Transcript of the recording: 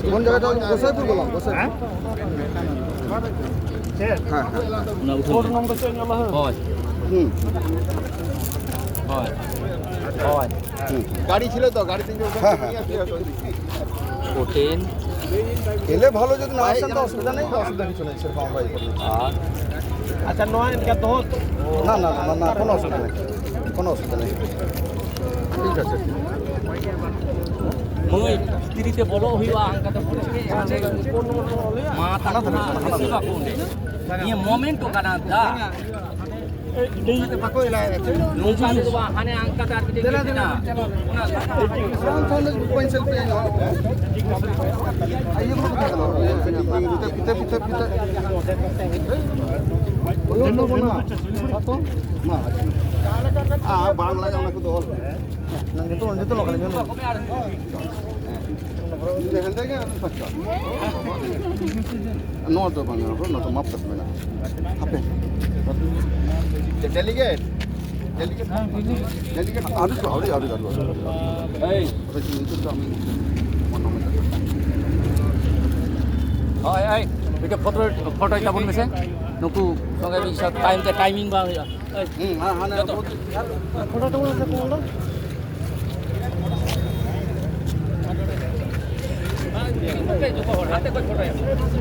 কোন জায়গাটা গোসাইপুর বললাম গোসাইপুর হ্যাঁ হ্যাঁ হুম গাড়ি ছিল তো গাড়ি থেকে হ্যাঁ হ্যাঁ হোটেল এলে ভালো যদি না আসেন তো অসুবিধা নেই অসুবিধা কিছু নেই সেরকম আমরা আর আচ্ছা নয় না না না না কোনো অসুবিধা নেই কোনো অসুবিধা নেই ঠিক আছে মই স্ত্রীতে বলো হইবা আঙ্কাতে মা থানা থানা থানা সেবা কোনে ये मोमेंट का ना था नौका तो हाने अंका तार के देना पेंसिल पे आइए लोग पिते पिते पिते বললো না তো না বাংলা জানা কত হল না কিন্তু অন্য তো লোকাল জন্য দেখেন দেখে পাঁচটা নো তো বাংলা না তো মাপ করবে না আপনি ডেলিগেট ডেলিগেট ডেলিগেট আরো তো আরো আরো আরো এই কিন্তু আমি মনে মনে হয় এই এটা ফটো এটা বন মেসে নকু সঙ্গে bisa টাইমিং বা হ্যাঁ হ্যাঁ ফটোটা বলতে কোনটা হাতে কই ফটো আছে